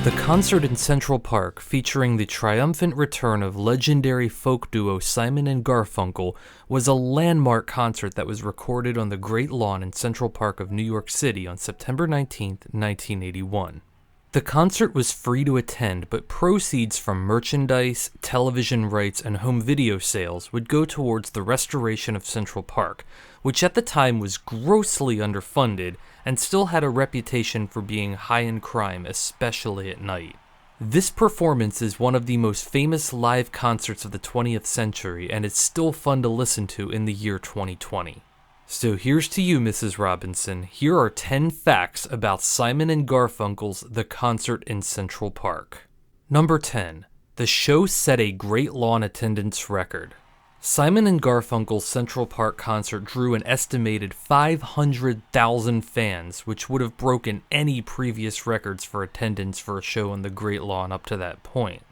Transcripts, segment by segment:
The concert in Central Park, featuring the triumphant return of legendary folk duo Simon and Garfunkel, was a landmark concert that was recorded on the Great Lawn in Central Park of New York City on September 19, 1981. The concert was free to attend, but proceeds from merchandise, television rights, and home video sales would go towards the restoration of Central Park, which at the time was grossly underfunded and still had a reputation for being high in crime, especially at night. This performance is one of the most famous live concerts of the 20th century and is still fun to listen to in the year 2020. So here's to you, Mrs. Robinson. Here are 10 facts about Simon and Garfunkel's The Concert in Central Park. Number 10. The show set a Great Lawn attendance record. Simon and Garfunkel's Central Park concert drew an estimated 500,000 fans, which would have broken any previous records for attendance for a show on the Great Lawn up to that point.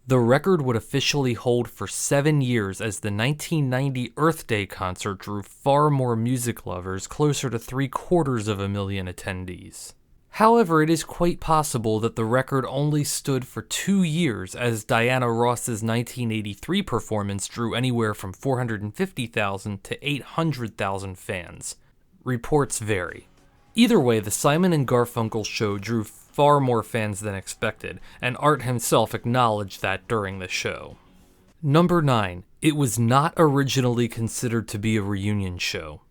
The record would officially hold for 7 years, as the 1990 Earth Day concert drew far more music lovers, closer to 750,000 attendees. However, it is quite possible that the record only stood for 2 years, as Diana Ross's 1983 performance drew anywhere from 450,000 to 800,000 fans. Reports vary. Either way, the Simon and Garfunkel show drew far more fans than expected, and Art himself acknowledged that during the show. Number 9. It was not originally considered to be a reunion show.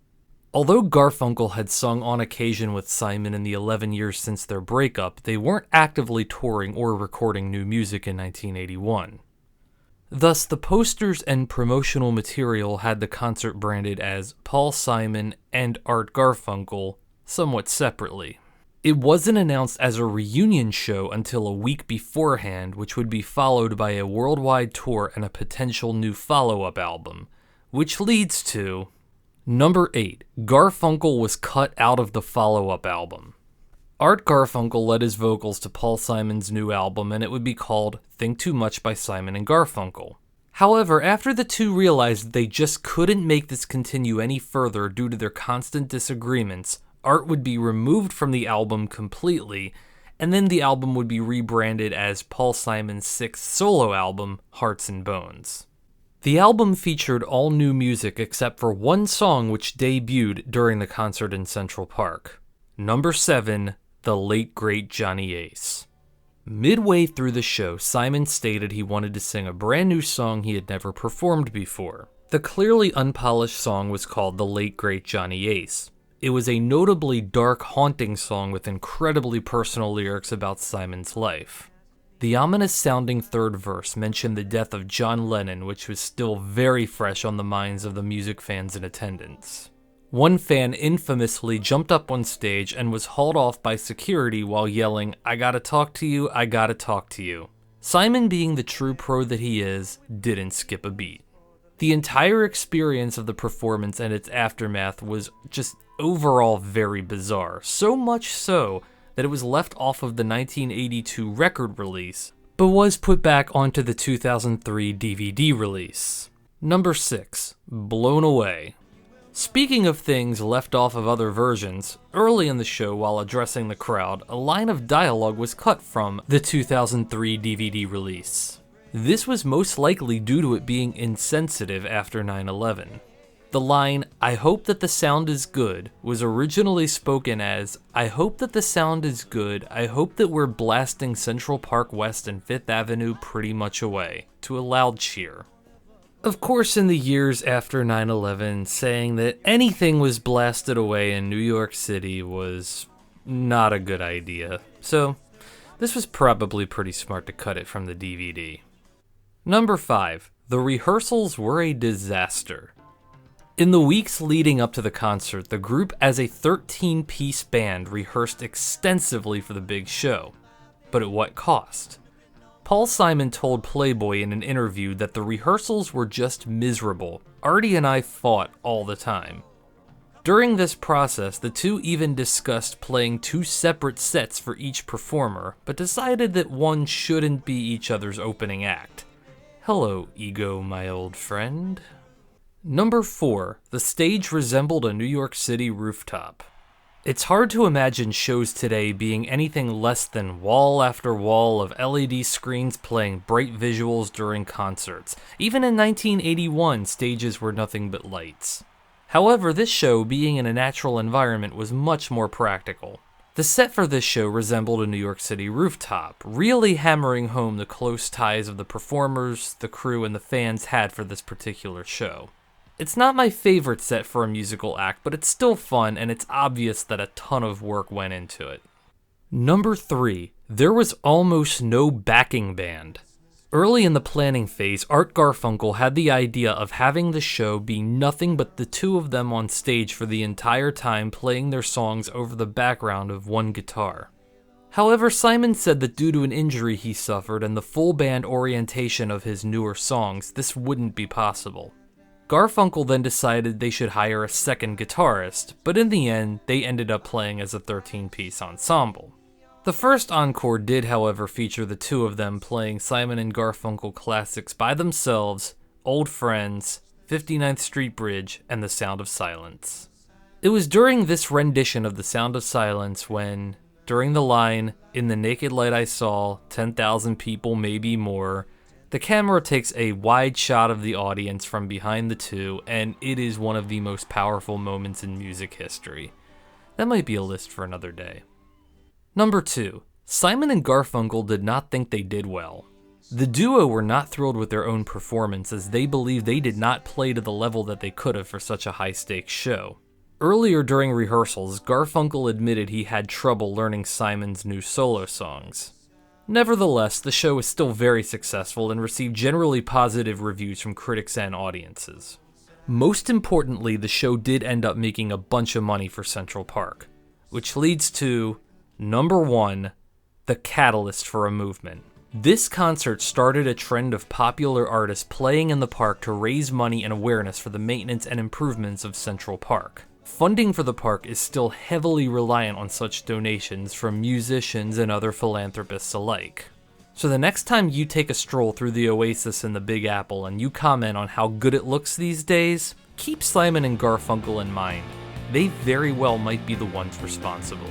Although Garfunkel had sung on occasion with Simon in the 11 years since their breakup, they weren't actively touring or recording new music in 1981. Thus, the posters and promotional material had the concert branded as Paul Simon and Art Garfunkel, somewhat separately. It wasn't announced as a reunion show until a week beforehand, which would be followed by a worldwide tour and a potential new follow-up album, which leads to... Number 8. Garfunkel was cut out of the follow-up album. Art Garfunkel led his vocals to Paul Simon's new album, and it would be called Think Too Much by Simon and Garfunkel. However, after the two realized they just couldn't make this continue any further due to their constant disagreements, Art would be removed from the album completely, and then the album would be rebranded as Paul Simon's 6th solo album, Hearts and Bones. The album featured all new music except for one song which debuted during the concert in Central Park. Number 7. The Late Great Johnny Ace. Midway through the show, Simon stated he wanted to sing a brand new song he had never performed before. The clearly unpolished song was called The Late Great Johnny Ace. It was a notably dark, haunting song with incredibly personal lyrics about Simon's life. The ominous-sounding third verse mentioned the death of John Lennon, which was still very fresh on the minds of the music fans in attendance. One fan infamously jumped up on stage and was hauled off by security while yelling, "I gotta talk to you, I gotta talk to you." Simon, being the true pro that he is, didn't skip a beat. The entire experience of the performance and its aftermath was just overall very bizarre, so much so that it was left off of the 1982 record release, but was put back onto the 2003 DVD release. Number 6. Blown Away. Speaking of things left off of other versions, early in the show while addressing the crowd, a line of dialogue was cut from the 2003 DVD release. This was most likely due to it being insensitive after 9/11. The line, "I hope that the sound is good," was originally spoken as, "I hope that the sound is good, I hope that we're blasting Central Park West and 5th Avenue pretty much away," to a loud cheer. Of course, in the years after 9/11, saying that anything was blasted away in New York City was not a good idea, so this was probably pretty smart to cut it from the DVD. Number 5. The rehearsals were a disaster. In the weeks leading up to the concert, the group as a 13-piece band rehearsed extensively for the big show. But at what cost? Paul Simon told Playboy in an interview that the rehearsals were just miserable. Artie and I fought all the time. During this process, the two even discussed playing 2 separate sets for each performer, but decided that one shouldn't be each other's opening act. Hello, ego, my old friend. Number 4. The stage resembled a New York City rooftop. It's hard to imagine shows today being anything less than wall after wall of LED screens playing bright visuals during concerts. Even in 1981, stages were nothing but lights. However, this show, being in a natural environment, was much more practical. The set for this show resembled a New York City rooftop, really hammering home the close ties of the performers, the crew, and the fans had for this particular show. It's not my favorite set for a musical act, but it's still fun, and it's obvious that a ton of work went into it. Number 3. There was almost no backing band. Early in the planning phase, Art Garfunkel had the idea of having the show be nothing but the two of them on stage for the entire time playing their songs over the background of one guitar. However, Simon said that due to an injury he suffered and the full band orientation of his newer songs, this wouldn't be possible. Garfunkel then decided they should hire a second guitarist, but in the end, they ended up playing as a 13-piece ensemble. The first encore did, however, feature the two of them playing Simon and Garfunkel classics by themselves, Old Friends, 59th Street Bridge, and The Sound of Silence. It was during this rendition of The Sound of Silence when, during the line, "In the naked light I saw 10,000 people, maybe more," the camera takes a wide shot of the audience from behind the two, and it is one of the most powerful moments in music history. That might be a list for another day. Number 2. Simon and Garfunkel did not think they did well. The duo were not thrilled with their own performance, as they believed they did not play to the level that they could have for such a high-stakes show. Earlier during rehearsals, Garfunkel admitted he had trouble learning Simon's new solo songs. Nevertheless, the show was still very successful and received generally positive reviews from critics and audiences. Most importantly, the show did end up making a bunch of money for Central Park, which leads to number 1, the catalyst for a movement. This concert started a trend of popular artists playing in the park to raise money and awareness for the maintenance and improvements of Central Park. Funding for the park is still heavily reliant on such donations from musicians and other philanthropists alike. So the next time you take a stroll through the Oasis in the Big Apple and you comment on how good it looks these days, keep Simon and Garfunkel in mind. They very well might be the ones responsible.